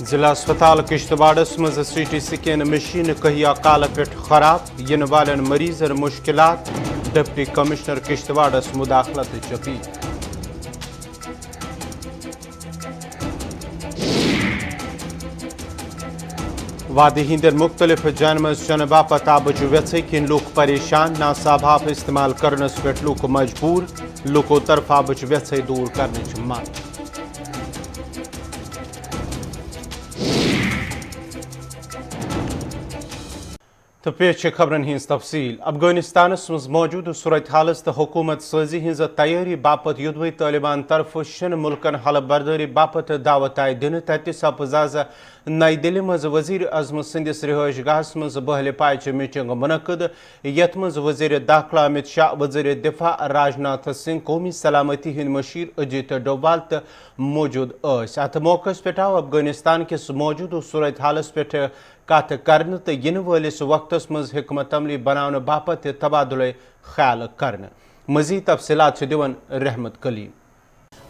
ضلع اسپتال کشتواڑس مز سی ٹی سکین مشین کہیا کال پہ خراب ین والن مریضن مشکلات ڈپٹی کمشنر کشتواڑس مداخلت اپیل وادی ہندین مختلف جان مز چنہ باپت آبچ ویژ کن لوک پریشان ناصاب آب استعمال کرنس پہ لوک مجبور لوکو طرف آبچ ویژ دور کرنچ منگ تو پیش خبرن ہز تفصیل افغانستانس مز موجود صورت حالس تو حکومت سازی ہز تیاری باپت یدوی طالبان طرف شن ملکن حلف برداری باپت دعوت آئی دن تتہ سپز آز نئی دلی مز وزیر اعظم سندس رہائش گاہس مز بہل پائچ میٹنگ منعقد یت مز وزیر داخلہ امت شاہ وزیر دفاع راجناتھ سنگھ قومی سلامتی ہند مشیر اجیت ڈوبال تو موجود اس ات موقع پہ آو افغانستان کس موجود صورت حالس پہ کت کرنے تو ین ولس وقتس مز حکمت عملی بنانے باپت تبادلہ خیال کرنے مزید تفصیلات سے دیون رحمت کلیم۔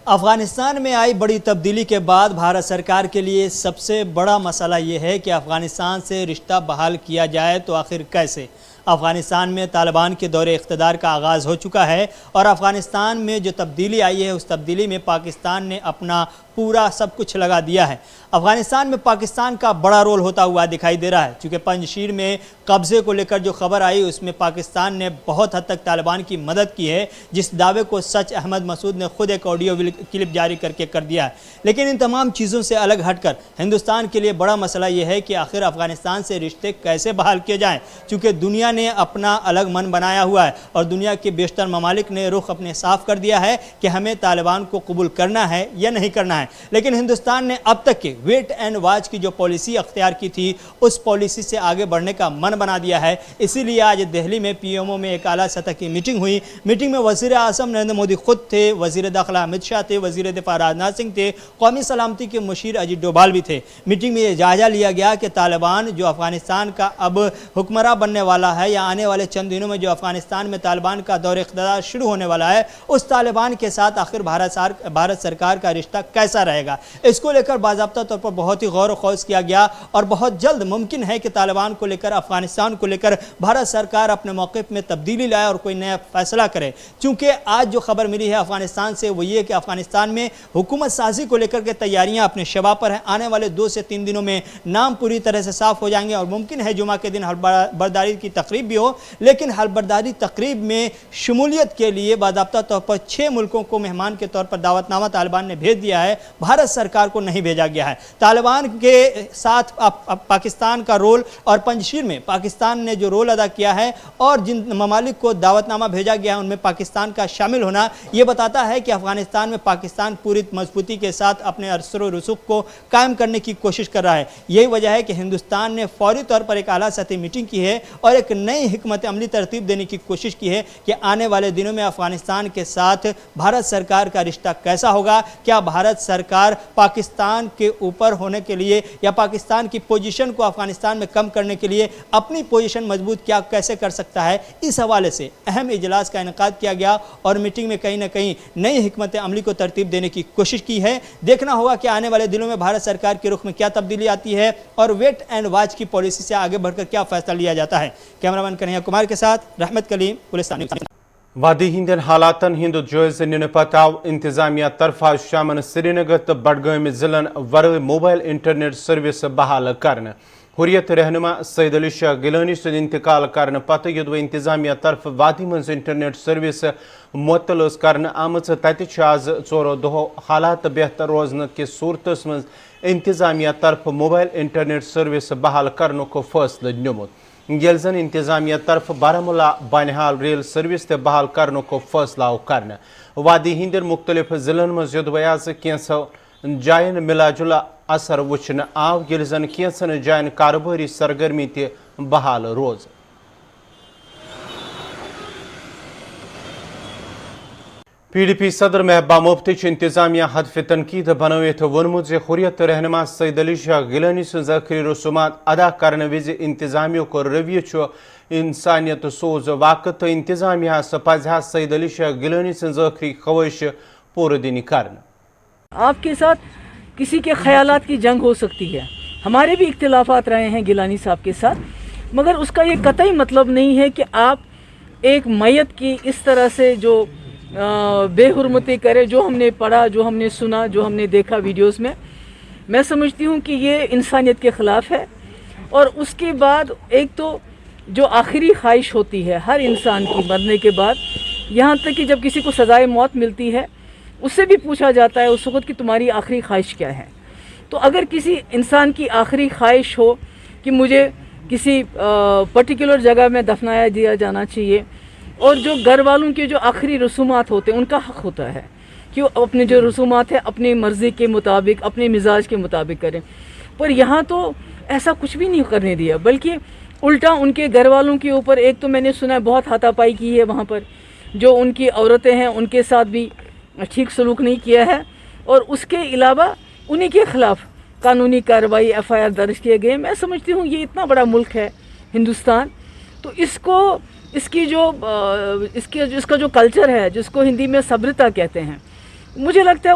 افغانستان میں آئی بڑی تبدیلی کے بعد بھارت سرکار کے لیے سب سے بڑا مسئلہ یہ ہے کہ افغانستان سے رشتہ بحال کیا جائے تو آخر کیسے۔ افغانستان میں طالبان کے دور اقتدار کا آغاز ہو چکا ہے اور افغانستان میں جو تبدیلی آئی ہے اس تبدیلی میں پاکستان نے اپنا پورا سب کچھ لگا دیا ہے۔ افغانستان میں پاکستان کا بڑا رول ہوتا ہوا دکھائی دے رہا ہے، چونکہ پنجشیر میں قبضے کو لے کر جو خبر آئی اس میں پاکستان نے بہت حد تک طالبان کی مدد کی ہے، جس دعوے کو سچ احمد مسعود نے خود ایک آڈیو کلپ جاری کر کے کر دیا ہے۔ لیکن ان تمام چیزوں سے الگ ہٹ کر ہندوستان کے لیے بڑا مسئلہ یہ ہے کہ آخر افغانستان سے رشتے کیسے بحال کیے جائیں، چونکہ دنیا نے اپنا الگ من بنایا ہوا ہے اور دنیا کے بیشتر ممالک نے رخ اپنے صاف کر دیا ہے کہ ہمیں طالبان کو قبول کرنا ہے یا نہیں کرنا ہے۔ لیکن ہندوستان نے اب تک کے ویٹ اینڈ واچ کی جو پالیسی اختیار کی تھی اس پالیسی سے آگے بڑھنے کا من بنا دیا ہے۔ اسی لیے آج دہلی میں پی ایم او میں ایک اعلیٰ سطح کی میٹنگ ہوئی۔ میٹنگ میں وزیر اعظم نریندر مودی خود تھے، وزیر داخلہ امت شاہ تھے، وزیر دفاع راجناتھ سنگھ تھے، قومی سلامتی کے مشیر اجیت ڈوبال بھی تھے۔ میٹنگ میں یہ جائزہ لیا گیا کہ طالبان جو افغانستان کا اب حکمراں بننے والا ہے یا آنے والے چند دنوں میں جو افغانستان میں طالبان کا دور اقتدار شروع ہونے والا ہے اس طالبان کے ساتھ آخر بھارت سرکار کا رشتہ کیسا رہے گا۔ اس کو لے کر باضابطہ طور پر بہت ہی غور و خوض کیا گیا اور بہت جلد ممکن ہے کہ طالبان کو لے کر افغانستان کو لے کر بھارت سرکار اپنے موقف میں تبدیلی لائے اور کوئی نیا فیصلہ کرے۔ چونکہ آج جو خبر ملی ہے افغانستان سے وہ یہ کہ افغانستان میں حکومت سازی کو لے کر کے تیاریاں اپنے شبا پر ہیں۔ آنے والے 2 سے 3 دنوں میں نام پوری طرح سے صاف ہو جائیں گے اور ممکن ہے جمعہ کے دن حلف برداری کی تقریب بھی ہو، لیکن حلف برداری تقریب میں شمولیت کے لیے باضابطہ طور پر 6 ملکوں کو مہمان کے طور پر دعوت نامہ طالبان نے بھیج دیا ہے، بھارت سرکار کو نہیں بھیجا گیا ہے۔ طالبان کے ساتھ پاکستان کا رول اور پنجشیر میں پاکستان نے جو رول ادا کیا ہے اور جن ممالک کو دعوت نامہ بھیجا گیا ہے ان میں پاکستان کا شامل ہونا یہ بتاتا ہے کہ افغانستان میں پاکستان پوری مضبوطی کے ساتھ اپنے اثر و رسوخ کو قائم کرنے کی کوشش کر رہا ہے۔ یہی وجہ ہے کہ ہندوستان نے فوری طور پر ایک اعلیٰ سطحی میٹنگ کی ہے اور ایک نئی حکمت عملی ترتیب دینے کی کوشش کی ہے کہ آنے والے دنوں میں افغانستان کے ساتھ بھارت سرکار کا رشتہ کیسا ہوگا۔ کیا بھارت سرکار پاکستان کے اوپر ہونے کے لیے یا پاکستان کی پوزیشن کو افغانستان میں کم کرنے کے لیے اپنی پوزیشن مضبوط کیا کیسے کر سکتا ہے، اس حوالے سے اہم اجلاس کا انعقاد کیا گیا اور میٹنگ میں کہیں نہ کہیں نئی حکمت عملی کو ترتیب دینے کی کوشش کی ہے۔ دیکھنا ہوگا کہ آنے والے دنوں میں بھارت سرکار کے رخ میں کیا تبدیلی آتی ہے اور ویٹ اینڈ واچ کی پالیسی سے آگے بڑھ کر کیا فیصلہ لیا جاتا ہے۔ کیمرامین کنہیا کمار کے ساتھ رحمت کلیم، پولیس نیوز۔ وادی ہندین حالاتن ہند جائزہ نن پتہ آو انتظامیہ طرفہ شامن سری نگر تو بڈگام ضلعن ورائے موبائل انٹرنیٹ سروس بحال کرنے۔ حریت رہنما سید علی شاہ گیلانی سند انتقال کرنے پتہ یدوی انتظامیہ طرف وادی مز انٹرنیٹ سروس معطل کرنے آمت تتہ آز 4 دہو حالات بہتر روزن کس صورتس مز انتظامیہ طرف موبائل انٹرنیٹ سروس بحال کرنے کو فیصلہ نمت، یل زن انتظامیہ طرف بارہمولہ بانحال ریل سروس تہ بحال کرنے کو فیصلہ آو کرنے۔ وادی ہندین مختلف ضلعن مز یدوی آز کینسو جائن ملا جلا اثر وچھنے آو، یل زن کینسن جائن کاروباری سرگرمی تہ بحال روز۔ PDP صدر محبوبہ مفتی انتظامیہ ہدف تنقید بنوت ونمت حریت رہنما سید علی شاہ گیلانی سن ذخری رسومات ادا کرنے وز انتظامیہ کو رویہ انسانیت سوز واقع تو انتظامیہ پزہ سید علی شاہ گیلانی سن ذخری خواہش پور دینی کرنا. آپ کے ساتھ کسی کے خیالات کی جنگ ہو سکتی ہے، ہمارے بھی اختلافات رہے ہیں گیلانی صاحب کے ساتھ، مگر اس کا یہ قطعی مطلب نہیں ہے کہ آپ ایک میت کی اس طرح سے جو بے حرمتی کرے. جو ہم نے پڑھا، جو ہم نے سنا، جو ہم نے دیکھا ویڈیوز میں سمجھتی ہوں کہ یہ انسانیت کے خلاف ہے. اور اس کے بعد ایک تو جو آخری خواہش ہوتی ہے ہر انسان کی مرنے کے بعد، یہاں تک کہ جب کسی کو سزائے موت ملتی ہے اس سے بھی پوچھا جاتا ہے اس وقت کہ تمہاری آخری خواہش کیا ہے. تو اگر کسی انسان کی آخری خواہش ہو کہ مجھے کسی پرٹیکولر جگہ میں دفنایا دیا جانا چاہیے، اور جو گھر والوں کے جو آخری رسومات ہوتے ہیں ان کا حق ہوتا ہے کہ وہ اپنے جو رسومات ہیں اپنی مرضی کے مطابق، اپنے مزاج کے مطابق کریں. پر یہاں تو ایسا کچھ بھی نہیں کرنے دیا، بلکہ الٹا ان کے گھر والوں کے اوپر ایک تو میں نے سنا ہے بہت ہاتھا پائی کی ہے وہاں پر، جو ان کی عورتیں ہیں ان کے ساتھ بھی ٹھیک سلوک نہیں کیا ہے، اور اس کے علاوہ انہی کے خلاف قانونی کارروائی FIR درج کیے گئے. میں سمجھتی ہوں یہ اتنا بڑا ملک ہے ہندوستان، تو اس کا جو کلچر ہے جس کو ہندی میں صبرتا کہتے ہیں، مجھے لگتا ہے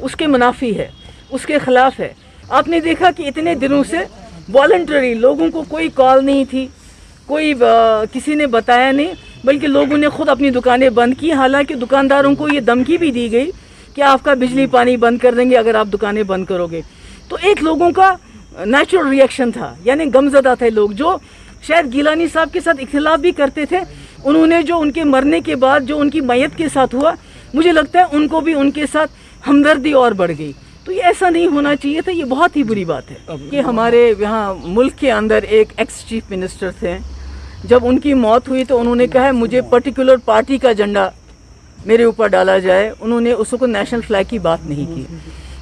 اس کے منافی ہے، اس کے خلاف ہے. آپ نے دیکھا کہ اتنے دنوں سے والنٹری لوگوں کو کوئی کال نہیں تھی، کوئی کسی نے بتایا نہیں، بلکہ لوگوں نے خود اپنی دکانیں بند کی. حالانکہ دکانداروں کو یہ دھمکی بھی دی گئی کہ آپ کا بجلی پانی بند کر دیں گے اگر آپ دکانیں بند کرو گے. تو ایک لوگوں کا نیچرل ریئیکشن تھا، یعنی غمزدہ تھے لوگ جو شاید گیلانی صاحب کے ساتھ اختلاف بھی کرتے تھے. انہوں نے جو ان کے مرنے کے بعد جو ان کی میت کے ساتھ ہوا، مجھے لگتا ہے ان کو بھی ان کے ساتھ ہمدردی اور بڑھ گئی. تو یہ ایسا نہیں ہونا چاہیے تھا. یہ بہت ہی بری بات ہے کہ ہمارے یہاں ملک کے اندر ایک ایکس چیف منسٹر تھے، جب ان کی موت ہوئی تو انہوں نے کہا ہے مجھے پرٹیکولر پارٹی کا جھنڈا میرے اوپر ڈالا جائے. انہوں نے اس کو نیشنل فلیگ کی بات نہیں کی.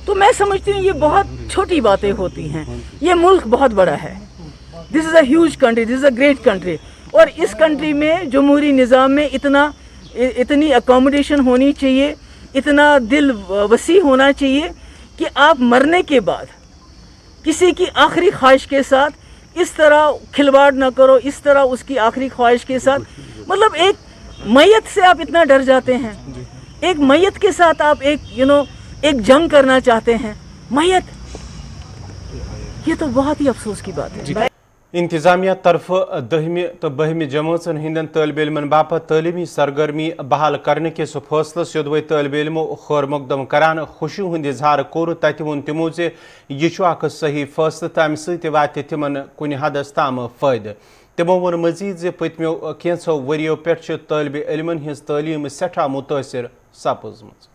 تو میں سمجھتی ہوں یہ بہت چھوٹی باتیں ہوتی ہیں. یہ ملک بہت بڑا ہے. This is a huge country, this is a great country. اور اس کنٹری میں جمہوری نظام میں اتنی اکوموڈیشن ہونی چاہیے، اتنا دل وسیع ہونا چاہیے کہ آپ مرنے کے بعد کسی کی آخری خواہش کے ساتھ اس طرح کھلواڑ نہ کرو، اس طرح اس کی آخری خواہش کے ساتھ. مطلب ایک میت سے آپ اتنا ڈر جاتے ہیں، ایک میت کے ساتھ آپ ایک جنگ کرنا چاہتے ہیں. میت، یہ تو بہت ہی افسوس کی بات ہے. انتظامیہ طرف 10ویں تو 12ویں جماعتن ہندین طالب علمن باپت تعلیمی سرگرمی بحال کرنے کس فیصلس یدوے طالب علمو خیر مقدم کران خوشی ہند اظہار کور. تت ون تمو یہ اخ صحیح فیصلہ تمہ ست وات تمن کن حدس تام فائدہ. تمو ون مزید پتمو کینچو وریو پہ طالب علمن ہز تعلیم سٹھا متاثر سپزمت.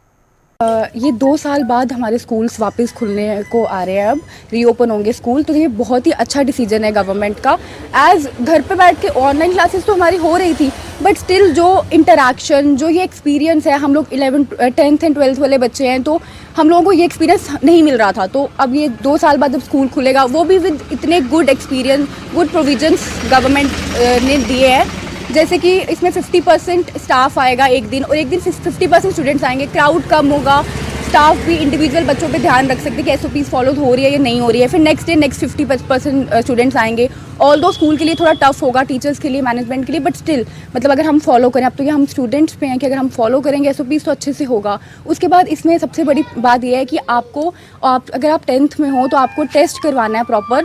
یہ 2 سال بعد ہمارے سکولز واپس کھلنے کو آ رہے ہیں، اب ری اوپن ہوں گے اسکول، تو یہ بہت ہی اچھا ڈیسیجن ہے گورنمنٹ کا. ایز گھر پہ بیٹھ کے آن لائن کلاسز تو ہماری ہو رہی تھی، بٹ اسٹل جو انٹریکشن، جو یہ ایکسپیرینس ہے، ہم لوگ 11th 10th اینڈ 12th والے بچے ہیں، تو ہم لوگوں کو یہ ایکسپیرینس نہیں مل رہا تھا. تو اب یہ 2 سال بعد جب اسکول کھلے گا، وہ بھی ود اتنے good experience, good provisions government نے دیے ہیں. جیسے کہ اس میں 50% اسٹاف آئے گا ایک دن، اور ایک دن 50% اسٹوڈنٹس آئیں گے. کراؤڈ کم ہوگا، اسٹاف بھی انڈیویجول بچوں پہ دھیان رکھ سکتے کہ SOPs فالو ہو رہی ہے یا نہیں ہو رہی ہے. پھر نیکسٹ ڈے نیکسٹ 50% اسٹوڈنٹس آئیں گے. آل دو اسکول کے لیے تھوڑا ٹف ہوگا، ٹیچرس کے لیے، مینجمنٹ کے لیے، بٹ اسٹل مطلب اگر ہم فالو کریں، اب تو یہ ہم اسٹوڈنٹس پہ ہیں کہ اگر ہم فالو کریں گے SOPs تو اچھے سے ہوگا. اس کے بعد اس میں سب سے بڑی بات یہ ہے کہ اگر آپ 10th میں ہوں تو آپ کو ٹیسٹ کروانا ہے پراپر.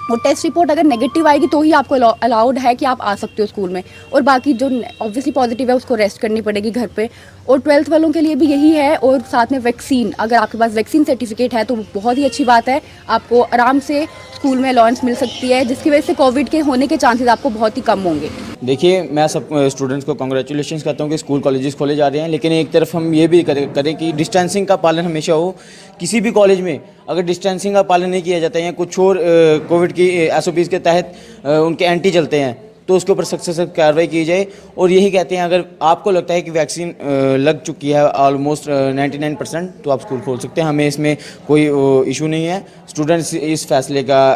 وہ ٹیسٹ رپورٹ اگر نیگیٹو آئے گی تو ہی آپ کو الاؤڈ ہے کہ آپ آ سکتے ہو اسکول میں، اور باقی جو اوبویسلی پازیٹیو ہے اس کو ریسٹ کرنی پڑے گی گھر پہ. اور 12th والوں کے لیے بھی یہی ہے. اور ساتھ میں ویکسین، اگر آپ کے پاس ویکسین سرٹیفکیٹ ہے تو بہت ہی اچھی بات ہے. آپ کو آرام سے اسکول میں الاؤنس مل سکتی ہے، جس کی وجہ سے کووڈ کے ہونے کے چانسز آپ کو بہت ہی کم ہوں گے. دیکھیے، میں سب اسٹوڈنٹس کو کنگریچولیشنس کرتا ہوں کہ اسکول کالجز کھولے جا رہے ہیں، لیکن ایک طرف ہم یہ بھی کریں کہ ڈسٹینسنگ کا پالن ہمیشہ ہو. کسی بھی کالج میں اگر ڈسٹینسنگ کا پالن نہیں کیا جاتا ہے یا کچھ اور کووڈ کی SOPs کے تحت ان کے اینٹی چلتے ہیں تو اس کے اوپر سخت سے سخت کارروائی کی جائے. اور یہی کہتے ہیں اگر آپ کو لگتا ہے کہ ویکسین لگ چکی ہے آلموسٹ 99% تو آپ اسکول کھول سکتے ہیں. ہمیں اس میں کوئی ایشو نہیں ہے. اسٹوڈنٹس اس فیصلے کا